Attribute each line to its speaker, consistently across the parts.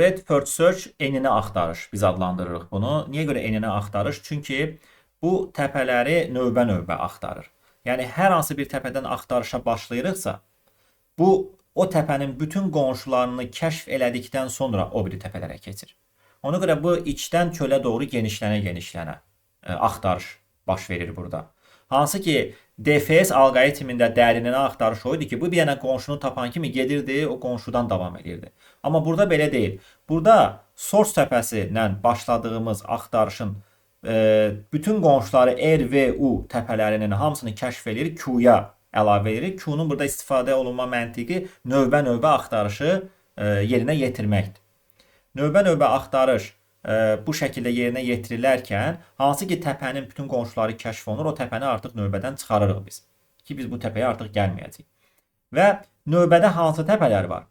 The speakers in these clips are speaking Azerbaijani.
Speaker 1: Breadth search enini axtarış biz adlandırırıq bunu. Niyə görə enini axtarış? Çünki bu təpələri növbə-növbə axtarır. Yəni hər hansı bir təpədən axtarışa başlayırıqsa, bu o təpənin bütün qonşularını kəşf elədikdən sonra o biri təpələrə keçir. Ona görə bu içdən çölə doğru genişlənə-genişlənə axtarış baş verir burada. Hansı ki DFS alqoritmində dərinini axtarış o idi ki, bu bir dənə qonşunu tapan kimi gedirdi, o qonşudan davam edirdi. Amma burada belə deyil. Burada source təpəsindən başladığımız axtarışın bütün qonşuları R və U təpələrinin hamısını kəşf edir, Q-ya əlavə edir. Q-nun burada istifadə olunma məntiqi növbə-növbə axtarışı yerinə yetirməkdir. Növbə-növbə axtarış bu şəkildə yerinə yetirilərkən, hansı ki təpənin bütün qonşuları kəşf olunur, o təpəni artıq növbədən çıxarırıq biz. Ki biz bu təpəyə artıq gəlməyəcəyik. Və növbədə hansı təpələr var?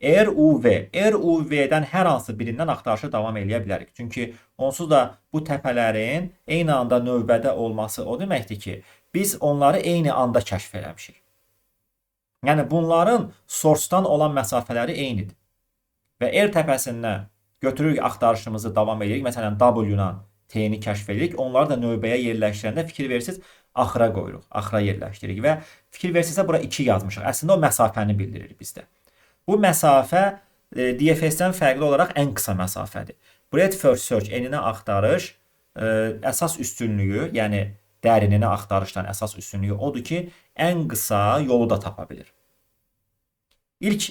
Speaker 1: R, U, V. R, U, V-dən hər hansı birindən axtarışa davam edə bilərik. Çünki onsuz da bu təpələrin eyni anda növbədə olması o deməkdir ki, biz onları eyni anda kəşf eləmişik. Yəni bunların source-dan olan məsafələri eynidir. Və R təpəsindən götürürük axtarışımızı davam edirik. Məsələn, W-la T-ni kəşf edirik. Onları da növbəyə yerləşdirəndə fikir versiniz, axıra qoyuruq. Axıra yerləşdiririk və fikir versinizsə bura 2 yazmışıq. Əslində o məsafəni bildirir bizdə. Bu məsafə DFS-dən fərqli olaraq ən qısa məsafədir. Breadth first search enini axtarış əsas üstünlüyü, yəni dərinini axtarışdan əsas üstünlüyü odur ki, ən qısa yolu da tapa bilir. İlk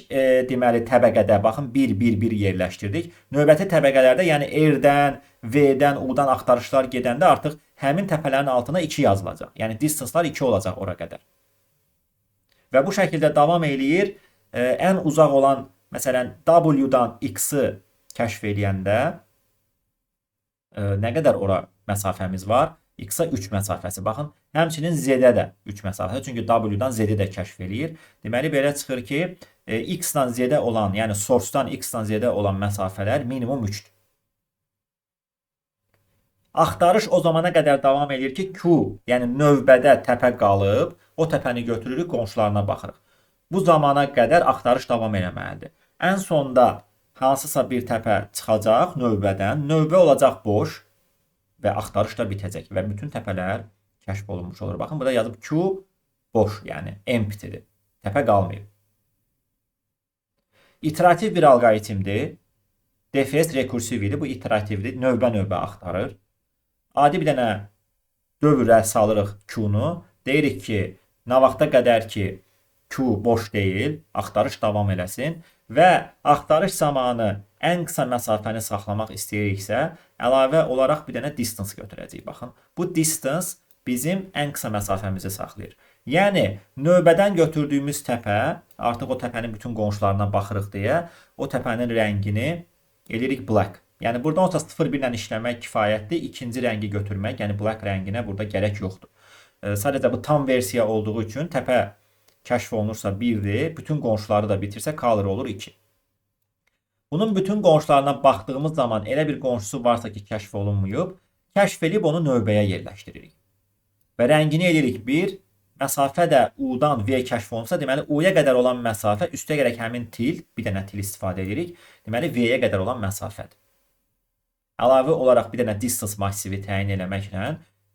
Speaker 1: deməli təbəqədə baxın 1-1-1 yerləşdirdik. Növbəti təbəqələrdə, yəni R-dən, V-dən, U-dan axtarışlar gedəndə artıq həmin təpələrin altına 2 yazılacaq. Yəni distancelar 2 olacaq ora qədər. Və bu şəkildə davam eləyir. Ən uzaq olan, məsələn, W-dan X-i kəşf edəndə nə qədər ora məsafəmiz var? X-a 3 məsafəsi. Baxın, həmçinin Z-də də 3 məsafəsi. Çünki W-dan Z-i də kəşf eləyir. Deməli, belə çıxır ki, X-dan Z-də olan, yəni source-dan X-dan Z-də olan məsafələr minimum 3-dür. Axtarış o zamana qədər davam edir ki, Q, yəni növbədə təpə qalıb, o təpəni götürürük, qonşularına baxırıq. Bu zamana qədər axtarış davam eləməlidir. Ən sonda hansısa bir təpə çıxacaq növbədən, növbə olacaq boş və axtarış da bitəcək və bütün təpələr kəşf olunmuş olur. Baxın, burada yazıb Q boş, yəni empty'dir. Təpə qalmayıb. İterativ bir alqoritmdir. DFS rekursiv idi, bu iterativdir, növbə-növbə axtarır. Adi bir dənə dövrə salırıq Q-nu. Deyirik ki, nə vaxta qədər ki, Q boş deyil, axtarış davam eləsin və axtarış zamanı ən qısa məsafəni saxlamaq istəyiriksə, əlavə olaraq bir dənə distance götürəcəyik. Baxın, bu distance bizim ən qısa məsafəmizi saxlayır. Yəni, növbədən götürdüyümüz təpə, artıq o təpənin bütün qonşularına baxırıq deyə, o təpənin rəngini edirik black. Yəni, burada onsuz 0-1 ilə işləmək kifayətdir. İkinci rəngi götürmək, yəni black rənginə burada gərək yoxdur. Sadəcə bu tam versiya olduğu üçün təpə kəşf olunursa 1-dir, bütün qonşuları da bitirsə color olur 2. Bunun bütün qonşularına baxdığımız zaman elə bir qonşusu varsa ki, kəşf olunmayıb, kəşf edib onu növbəyə yerləşdiririk. Və rəngini edirik 1, məsafə də U-dan V kəşf olunsa, deməli U-ya qədər olan məsafə, üstə gərək həmin til, bir dənə til istifadə edirik, deməli V-yə qədər olan məsafədir. Əlavə olaraq bir dənə distance massivi təyin eləməklə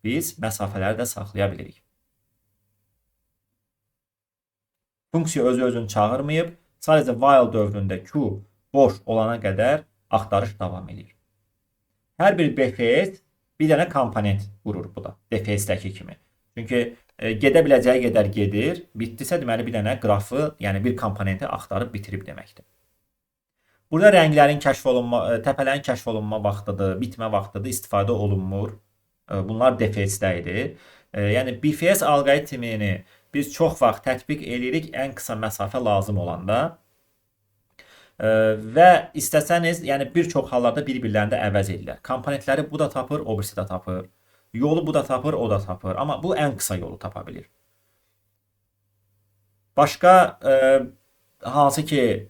Speaker 1: biz məsafələri də saxlaya bilirik. Funksiya özü-özünü çağırmayıb, sadəcə while dövründə Q boş olana qədər axtarış davam edir. Hər bir BFS bir dənə komponent vurur bu da, DFS-dəki kimi. Çünki gedə biləcəyi qədər gedir, bitdisə deməli bir dənə qrafı, yəni bir komponenti axtarıb bitirib deməkdir. Burada rənglərin kəşf olunma, təpələrin kəşf olunma vaxtıdır, bitmə vaxtıdır, istifadə olunmur. Bunlar DFS-də idi. Yəni BFS alqoritmini biz çox vaxt tətbiq edirik ən qısa məsafə lazım olanda və istəsəniz, yəni bir çox hallarda bir-birlərində əvəz edirlər. Komponentləri bu da tapır, o birisi də tapır. Yolu bu da tapır, o da tapır. Amma bu ən qısa yolu tapa bilir. Başqa hansı ki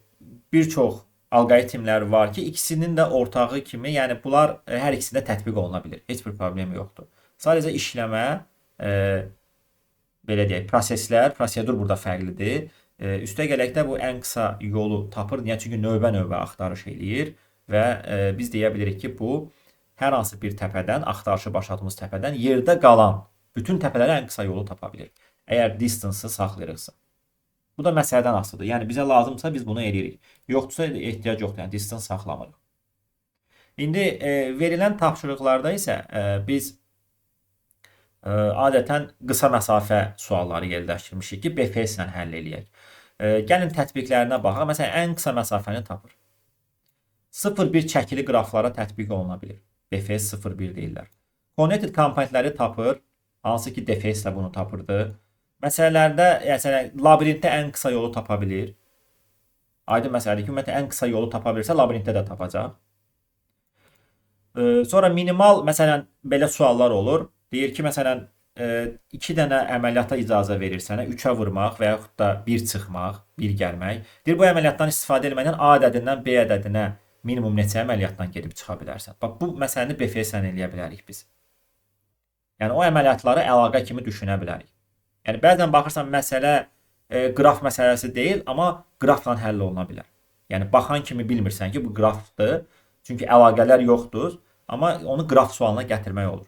Speaker 1: bir çox alqoritmlər var ki, ikisinin də ortağı kimi, yəni bunlar hər ikisində tətbiq oluna bilir. Heç bir problemi yoxdur. Sadəcə işləmə, belə deyək, proseslər, prosedur burada fərqlidir. Üstə gələkdə bu ən qısa yolu tapır. Niyə? Çünki növbə-növbə axtarış eləyir. və biz deyə bilirik ki, bu hər hansı bir təpədən, axtarışı başladığımız təpədən yerdə qalan bütün təpələrə ən qısa yolu tapa bilir. Əgər distance-ı saxlayırıqsa. Bu da məsələdən asılıdır. Yəni bizə lazımsa biz bunu edirik. Yoxdursa ehtiyac yoxdur. Yəni distance saxlamırıq. İndi verilən tapşırıqlarda isə biz adətən qısa məsafə sualları yerləşdirmişik ki, BFS ilə həll eləyək. Gəlin tətbiqlərinə baxaq. Məsələn, ən qısa məsafəni tapır. 0-1 çəkili qraflara tətbiq oluna bilir. BFS 0-1 deyirlər. Connected komponentləri tapır. Hansı ki, DFS ilə bunu tapırdı. Məsələlərdə, yəni labirintdə ən qısa yolu tapa bilir. Aydın məsələdir ki, ümumiyyətlə ən qısa yolu tapa bilirsə, labirintdə də tapacaq. Sonra minimal, məsələn, belə suallar olur. Deyir ki, məsələn, 2 dənə əməliyyata icazə verir sənə, 3-ə vurmaq və yaxud da 1 çıxmaq, 1 gəlmək. Deyir, bu əməliyyatdan istifadə etməklə A ədədindən B ədədinə minimum neçə əməliyyatdan gedib çıxa bilərsən. Bax, bu məsələni BFS-lə eləyə bilərik biz. Yəni, o əməliyyatları əlaqə kimi düşünə bilərik. Yəni, bəzən baxırsan, məsələ qraf məsələsi deyil, amma qrafla həll oluna bilər. Yəni, baxan kimi bilmirsən ki, bu qrafdır. Çünki əlaqələr yoxdur, amma onu qraf sualına gətirmək olur.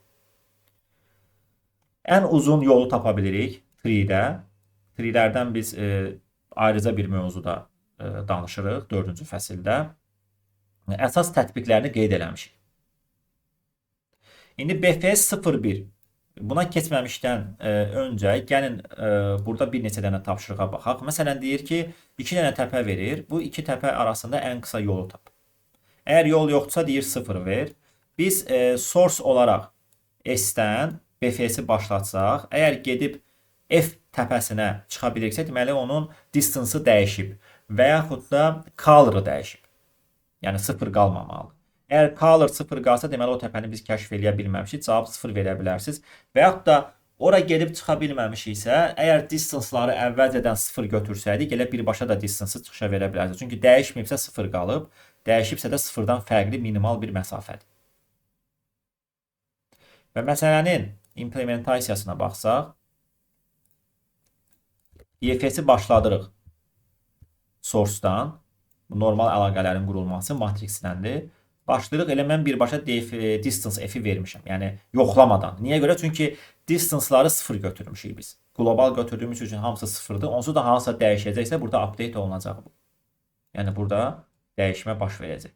Speaker 1: Ən uzun yolu tapa bilirik tree'də. Tree'lərdən biz ayrıca bir mövzuda danışırıq 4-cü fəsildə. Əsas tətbiqlərini qeyd eləmişik. İndi BFS 01. Buna keçməmişdən öncə gəlin burada bir neçə dənə tapşırığa baxaq. Məsələn, deyir ki, 2 dənə təpə verir. Bu 2 təpə arasında ən qısa yolu tap. Əgər yol yoxdursa, deyir 0 ver. Biz source olaraq S-dən BFS-i başlatsaq, əgər gedib F təpəsinə çıxa bilirsə, deməli onun distance-ı dəyişib və yaxud da color-ı dəyişib. Yəni 0 qalmamalı. Əgər color 0 qalsa, deməli o təpəni biz kəşf eləyə bilməmişik. Cavab 0 verə bilərsiniz. Və yaxud da ora gedib çıxa bilməmişiksə, əgər distance-ları əvvəlcədən 0 götürsəydik, elə birbaşa da distance-ı çıxışa verə bilərsiniz. Çünki dəyişməyibsə 0 qalıb, dəyişibsə də 0-dan fərqli minimal bir məsafədir. Və məsələnin implementasiyasına baxsaq, EFS-i başladırıq source-dan, normal əlaqələrin qurulması matriksdəndir. Başlayırıq, elə mən birbaşa distance f-i vermişəm, yəni yoxlamadan. Niyə görə? Çünki distance-ları 0 götürmüşük biz. Qlobal götürdüyümüz üçün hamısı 0-dır. Onsuz da hansısa dəyişəcəksə, burada update olunacaq bu. Yəni burada dəyişmə baş verəcək.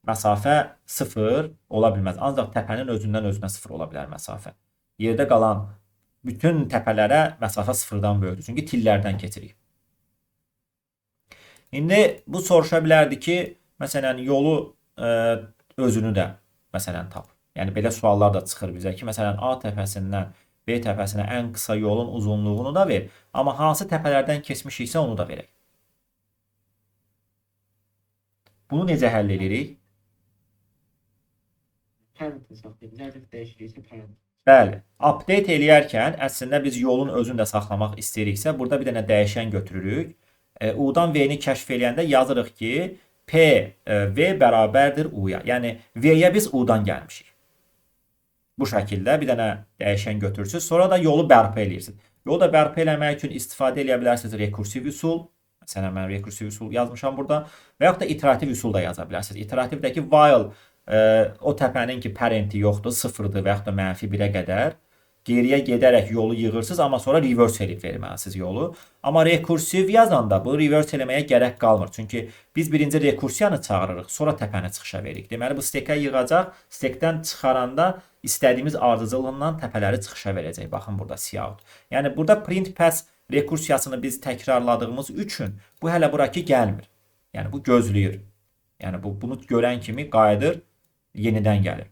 Speaker 1: Məsafə 0 ola bilməz. Ancaq təpənin özündən özünə 0 ola bilər məsafə. Yerdə qalan bütün təpələrə məsafə 0-dan böyükdür. Çünki tillərdən keçirik. İndi bu soruşa bilərdi ki, məsələn, yolu özünü də məsələn tap. Yəni belə suallar da çıxır bizə ki, məsələn, A təpəsindən B təpəsinə ən qısa yolun uzunluğunu da ver, amma hansı təpələrdən keçmişiksə onu da verək. Bunu necə həll edirik? Bəli, update eləyərkən əslində biz yolun özünü də saxlamaq istəyiriksə, burada bir dənə dəyişən götürürük. U-dan V-ni kəşf eləyəndə yazırıq ki, P V bərabərdir U-ya. Yəni V-yə biz U-dan gəlmişik. Bu şəkildə bir dənə dəyişən götürürsünüz. Sonra da yolu bərpa eləyirsiniz. Yolu da bərpa eləmək üçün istifadə edə bilərsiniz rekursiv üsul. Məsələn, mən rekursiv üsul yazmışam burada. Və yaxud da iterativ üsul da yaza bilərsiniz. İterativdəki while o təpənin ki parenti yoxdur, 0-dır və yaxud da -1-ə qədər geriyə gedərək yolu yığırsınız, amma sonra reverse edib verməlisiniz yolu. Amma rekursiv yazanda bu reverse eləməyə gərək qalmır. Çünki biz birinci rekursiyanı çağırırıq, sonra təpəni çıxışa veririk. Deməli bu stekə yığacaq, stekdən çıxaranda istədiyimiz ardıcıllıqla təpələri çıxışa verəcək. Baxın burada cout. Yəni burada print pass rekursiyasını biz təkrarladığımız üçün bu hələ buraki gəlmir. Yəni bu gözləyir. Yəni bunu görən kimi qayıdır, yenidən gəlir.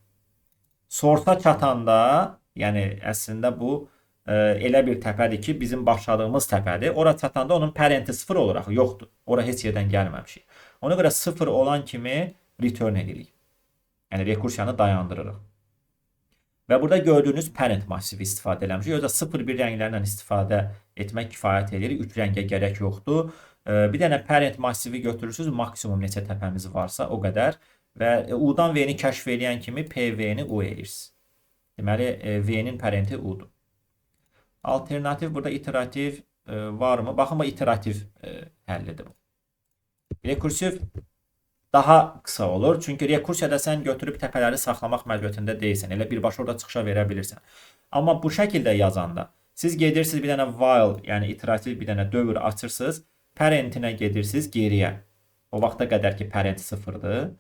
Speaker 1: Source-a çatanda, yəni əslində bu elə bir təpədir ki, bizim başladığımız təpədir. Ora çatanda onun parenti 0 olur axı, yoxdur. Ora heç yerdən gəlməmişik. Ona görə 0 olan kimi return edirik. Yəni rekursiyanı dayandırırıq. Və burada gördüyünüz parent massivi istifadə eləmişik. Yoxsa 0-1 rənglərlə istifadə etmək kifayət edir. 3 rəngə gərək yoxdur. Bir dənə parent massivi götürürsünüz. Maksimum neçə təpəmiz varsa o qədər. Və U-dan V-ni kəşf edən kimi PV-ni U edirsiniz. Deməli, V-nin parenti U-dur. Alternativ burada iterativ varmı? Baxın, bu iterativ həllidir bu. Rekursiv daha qısa olur. Çünki rekursiyada sən götürüb təpələri saxlamaq məcburiyyətində deyilsən. Elə birbaşa orada çıxışa verə bilirsən. Amma bu şəkildə yazanda siz gedirsiniz bir dənə while, yəni iterativ bir dənə dövr açırsınız, parentinə gedirsiniz geriyə. O vaxta qədər ki parent sıfırdır.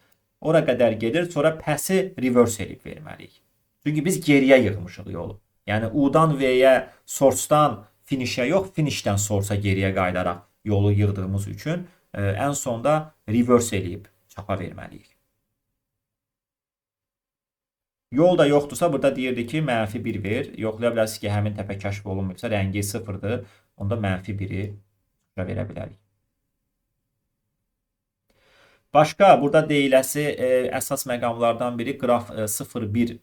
Speaker 1: Ora qədər gedir, sonra pəsi reverse edib verməliyik. Çünki biz geriyə yığmışıq yolu. Yəni U-dan V-yə, source-dan finish-ə yox, finish-dən source-a geriyə qayıdaraq yolu yığdığımız üçün ən sonda reverse eləyib çapa verməliyik. Yol da yoxdursa burada deyirdi ki, -1 ver. Yoxlaya bilərsiniz ki, həmin təpə kəşf olunmayıbsa, rəngi sıfırdır. Onda -1-i verə bilərik. Başqa burada deyiləsi əsas məqamlardan biri qraf 01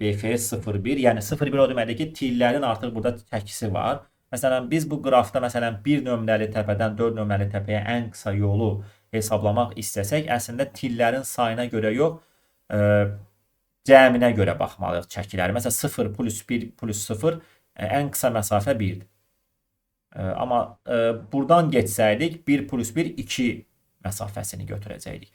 Speaker 1: BFS 01, yəni 01 o deməkdir ki, tillərin artıq burada çəkisi var. Məsələn, biz bu qrafda məsələn 1 nömrəli təpədən 4 nömrəli təpəyə ən qısa yolu hesablamaq istəsək, əslində tillərin sayına görə yox, cəminə görə baxmalıyıq çəkiləri. Məsələn, 0 plus 1 plus 0 ən qısa məsafə 1-dir. Amma buradan geçsəydik 1 plus 1 2 məsafəsini götürəcəkdik.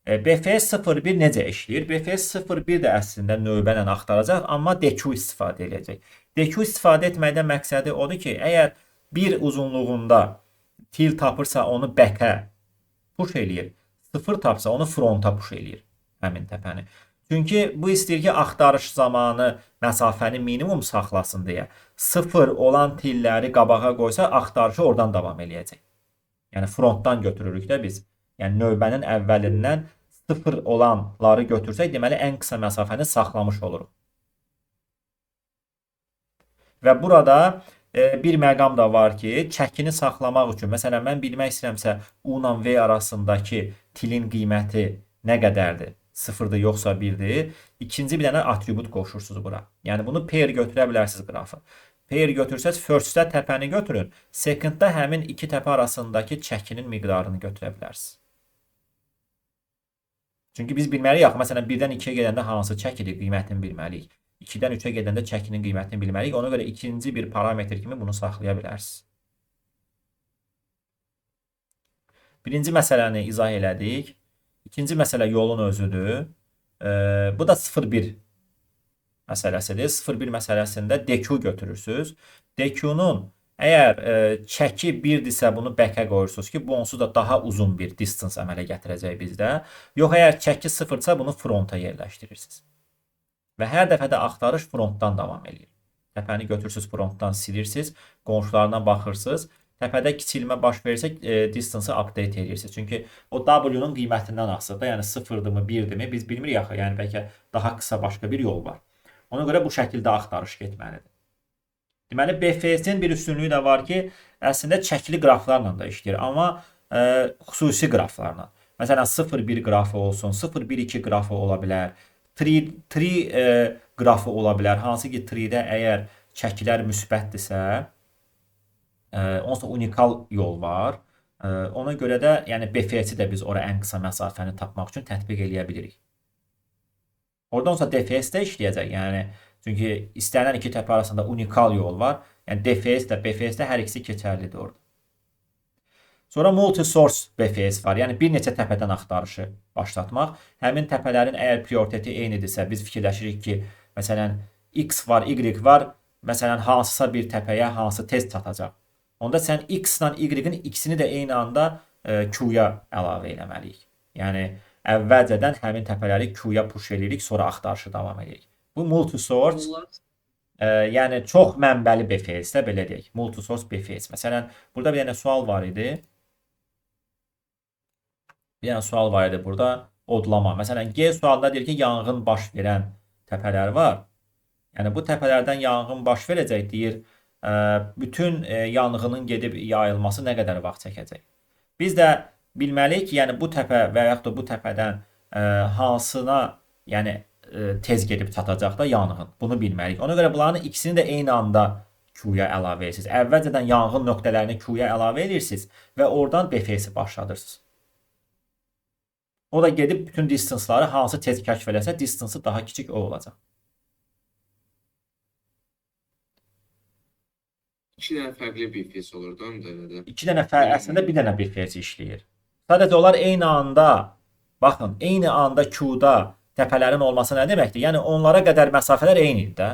Speaker 1: BFS 01 necə işləyir? BFS 01 də əslində növbə ilə axtaracaq, amma DQ istifadə edəcək. DQ istifadə etməkdən məqsədi odur ki, əgər bir uzunluğunda til tapırsa onu back-ə push eləyir, 0 tapsa onu fronta push eləyir həmin təpəni. Çünki bu istəyir ki, axtarış zamanı məsafəni minimum saxlasın deyə 0 olan tilləri qabağa qoysa, axtarışı oradan davam eləyəcək. Yəni frontdan götürürük də biz. Yəni növbənin əvvəlindən 0 olanları götürsək, deməli ən qısa məsafəni saxlamış oluruq. Və burada bir məqam da var ki, çəkini saxlamaq üçün, məsələn, mən bilmək istəyirəmsə, U ilə V arasındakı tilin qiyməti nə qədərdir? 0-dır yoxsa 1-dir. İkinci bir dənə atribut qoşursunuz bura. Yəni bunu pair götürə bilərsiniz qrafı. Pair götürsəz, firstdə təpəni götürün. Secondda həmin iki təpə arasındakı çəkinin miqdarını götürə bilərsiniz. Çünki biz bilməliyik, məsələn, 1-dən 2-yə gedəndə hansı çəkidir qiymətini bilməliyik. 2-dən 3-ə gedəndə çəkinin qiymətini bilməliyik. Ona görə ikinci bir parametr kimi bunu saxlaya bilərsiniz. Birinci məsələni izah elədik. İkinci məsələ yolun özüdür. Bu da 0-1 məsələsidir. 0-1 məsələsində DQ götürürsünüz. DQ-nun əgər çəki 1-dirsə bunu back-ə qoyursunuz ki, bu onsuz da daha uzun bir distance əmələ gətirəcək bizdə. Yox, əgər çəki 0-dırsa bunu fronta yerləşdirirsiniz. Və hər dəfə də axtarış frontdan davam edir. Təpəni götürürsünüz, frontdan silirsiniz, qonşularına baxırsınız. Təpədə kiçilmə baş verirsə, distance-ı update edirsiniz. Çünki o W-nun qiymətindən asılıdır. Yəni 0-dırmı, 1-dirmi biz bilmirik axı. Yəni bəlkə daha qısa başqa bir yol var. Ona görə bu şəkildə axtarış getməlidir. Deməli, BFS-in bir üstünlüyü də var ki, əslində çəkili qraflarla da işləyir, amma xüsusi qraflarla. Məsələn, 0-1 qrafı olsun, 0-1-2 qrafı ola bilər, 3 qrafı ola bilər. Hansı ki, 3-də əgər çəkilər müsbətdirsə, onsuz unikal yol var. Ona görə də yəni BFS-i də biz ora ən qısa məsafəni tapmaq üçün tətbiq eləyə bilirik. Oradan sonra DFS də işləyəcək. Yəni çünki istənilən iki təpə arasında unikal yol var. Yəni DFS də, BFS də hər ikisi keçərlidir orada. Sonra multi-source BFS var. Yəni bir neçə təpədən axtarışı başlatmaq. Həmin təpələrin əgər prioriteti eynidirsə, biz fikirləşirik ki, məsələn X var, Y var. Məsələn hansısa bir təpəyə hansı tez çatacaq. Onda sən X ilə Y-in ikisini də eyni anda Q-ya əlavə eləməliyik. Yəni əvvəlcədən həmin təpələri Q-ya push eləyirik, sonra axtarışı davam edirik. Bu multi-source, yəni çox mənbəli BFS də belə deyək. Multi-source BFS. Məsələn, burada bir dənə sual var idi. Bir dənə sual var idi burada. Odlama. Məsələn, G sualında deyir ki, yanğın baş verən təpələr var. Yəni bu təpələrdən yanğın baş verəcək deyir. Bütün yanğının gedib yayılması nə qədər vaxt çəkəcək? Biz də bilməliyik ki, yəni bu təpə və yaxud da bu təpədən hansına yəni tez gedib çatacaq da yanğın. Bunu bilməliyik. Ona görə bunların ikisini də eyni anda Q-ya əlavə edirsiniz. Əvvəlcədən yanğın nöqtələrini Q-ya əlavə edirsiniz və oradan BFS-i başladırsınız. O da gedib bütün distanceları hansı tez kəşf eləsə, distance daha kiçik o olacaq.
Speaker 2: 2 dənə fərqli BFS olurdu, onu da elədi.
Speaker 1: 2 dənə əslində bir dənə BFS işləyir. Sadəcə onlar eyni anda, baxın, eyni anda Q-da təpələrin olması nə deməkdir? Yəni onlara qədər məsafələr eynidir də.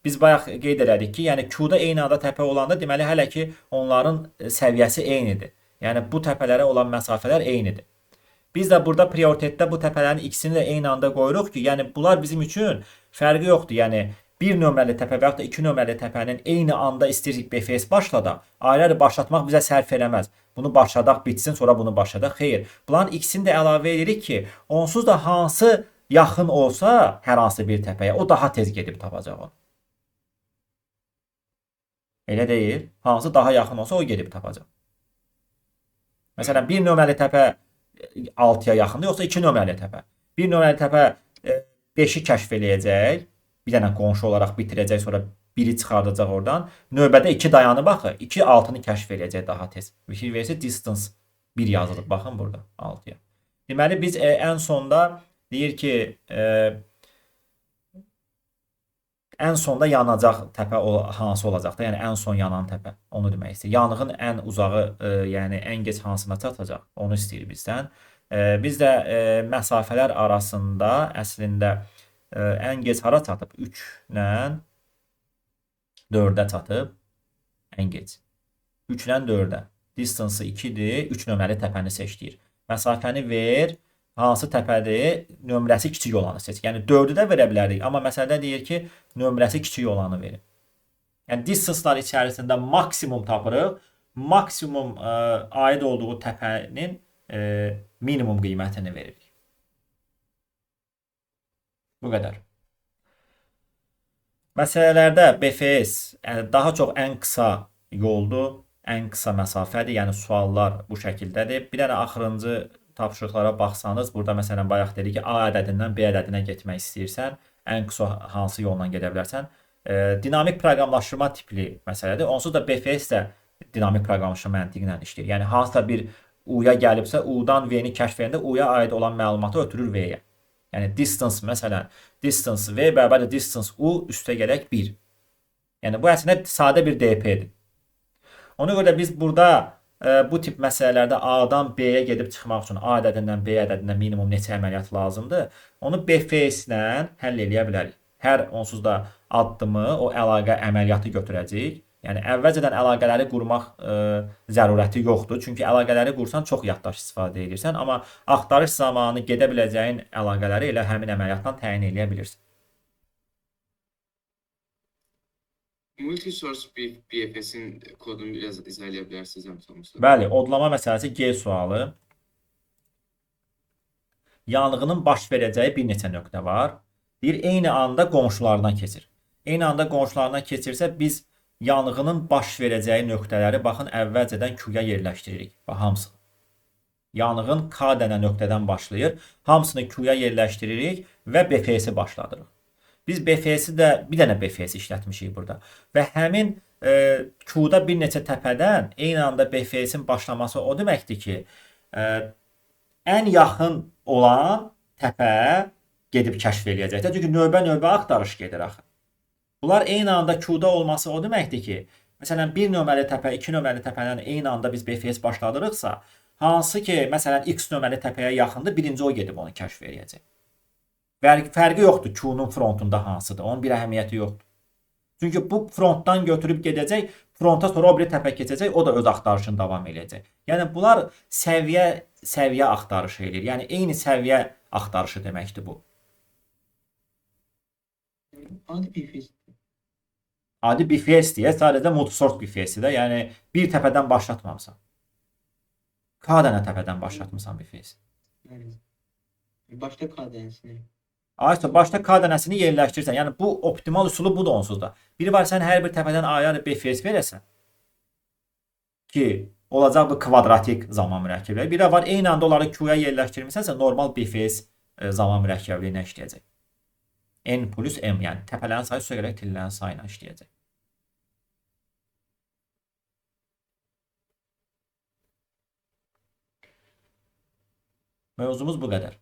Speaker 1: Biz bayaq qeyd elədik ki, yəni Q-da eyni anda təpə olanda deməli hələ ki onların səviyyəsi eynidir. Yəni bu təpələrə olan məsafələr eynidir. Biz də burada prioritetdə bu təpələrin ikisini də eyni anda qoyuruq ki, yəni bunlar bizim üçün fərqi yoxdur. Yəni 1 nömrəli təpə və yaxud da 2 nömrəli təpənin eyni anda istəyirik BFS başladaq. Ayrı-ayrı başlatmaq bizə sərf eləməz. Bunu başladaq, bitsin, sonra bunu başladaq. Xeyr. Bunların ikisini də əlavə edirik ki, onsuz da hansı yaxın olsa hər hansı bir təpəyə, o daha tez gedib tapacaq onu. Elə deyil. Hansı daha yaxın olsa o gedib tapacaq. Məsələn, 1 nömrəli təpə 6-ya yaxındır, yoxsa 2 nömrəli təpə. 1 nömrəli təpə 5-i kəşf eləyəcək, bir dənə qonşu olaraq bitirəcək, sonra 1-i çıxardacaq oradan. Növbədə 2 dayanıb axı, 2 6-nı kəşf eləyəcək daha tez. Reverse distance 1 yazılıb, baxın burada 6-ya. Deməli biz ən sonda deyir ki, ən sonda yanacaq təpə hansı olacaq da, yəni ən son yanan təpə. Onu demək istəyir. Yanığın ən uzağı, yəni ən gec hansına çatacaq, onu istəyir bizdən. Biz də məsafələr arasında əslində ən gec hara çatıb? 3 ilə 4-ə çatıb. Ən gec. 3 ilə 4-ə. Distance 2-dir. 3 nömrəli təpəni seçdir. Məsafəni ver. Hansı təpədir? Nömrəsi kiçik olanı seç. Yəni 4-ü də verə bilərik. Amma məsələdə deyir ki, nömrəsi kiçik olanı verin. Yəni distancelar içərisində maksimum tapırıq. Maksimum aid olduğu təpənin minimum qiymətini veririk. Bu qədər. Məsələlərdə BFS daha çox ən qısa yoldur, ən qısa məsafədir. Yəni suallar bu şəkildədir. Bir dənə axırıncı tapşırıqlara baxsanız, burada məsələn bayaq dedik ki, A ədədindən B ədədinə getmək istəyirsən, ən qısa hansı yolla gedə bilərsən? Dinamik proqramlaşdırma tipli məsələdir. Onsuz da BFS də dinamik proqramlaşdırma məntiqi ilə işləyir. Yəni hansısa bir U-ya gəlibsə, U-dan V-ni kəşf edəndə U-ya aid olan məlumatı ötürür V-yə. Yəni distance məsələn, distance V bərabərdir distance U üstə gələk 1. Yəni bu əslində sadə bir DP-dir. Ona görə də biz burada bu tip məsələlərdə A-dan B-yə gedib çıxmaq üçün A ədədindən B ədədinə minimum neçə əməliyyat lazımdır? Onu BFS ilə həll eləyə bilərik. Hər onsuz da addımı o əlaqə əməliyyatı götürəcək. Yəni əvvəlcədən əlaqələri qurmaq zərurəti yoxdur. Çünki əlaqələri qursan çox yaddaş istifadə edirsən, amma axtarış zamanı gedə biləcəyin əlaqələri elə həmin əməliyyatdan təyin eləyə bilirsən.
Speaker 2: Multisource BFS'in kodunu biraz izah edə bilərsiniz?
Speaker 1: Bəli, odlama məsələsi G sualı. Yanğının baş verəcəyi bir neçə nöqtə var. Deyir, eyni anda qonşularına keçir. Eyni anda qonşularına keçirsə, biz yanğının baş verəcəyi nöqtələri baxın əvvəlcədən Q-ya yerləşdiririk. Bax, hamısını. Yanğın K dənə nöqtədən başlayır. Hamısını Q-ya yerləşdiririk və BFS-i başladırıq. Biz BFS-i də bir dənə BFS işlətmişik burada. Və həmin Q-da bir neçə təpədən eyni anda BFS-in başlaması o deməkdir ki, ən yaxın olan təpə gedib kəşf eləyəcəkdir. Çünki növbə-növbə axtarış gedir axı. Bunlar eyni anda Q-da olması o deməkdir ki, məsələn 1 nömrəli təpə, 2 nömrəli təpədən eyni anda biz BFS başladırıqsa, hansı ki, məsələn X nömrəli təpəyə yaxındır, birinci o gedib onu kəşf eləyəcək. Fərqi yoxdur Q-nun frontunda hansıdır. Onun bir əhəmiyyəti yoxdur. Çünki bu frontdan götürüb gedəcək, fronta sonra o biri təpə keçəcək, o da öz axtarışını davam eləyəcək. Yəni bunlar səviyyə axtarışı eləyir. Yəni eyni səviyyə axtarışı deməkdir bu. Adi BFS deyə sadəcə multisort BFS-dir də. Yəni bir təpədən başlatmamısan. K dənə təpədən başlatmısan BFS.
Speaker 3: Başda K dənəsini.
Speaker 1: Aysa başda K dənəsini yerləşdirirsən. Yəni bu optimal üsulu budur onsuz da. Biri var sən hər bir təpədən ayrı BFS verəsən ki, olacaq bu kvadratik zaman mürəkkəbləri. Biri var eyni anda onları Q-ya yerləşdirmisənsə normal BFS zaman mürəkkəbliyi ilə işləyəcək. N plus M, yəni təpələrin sayı üstə gələk tillərin sayı ilə işləyəcək. Mövzumuz bu qədər.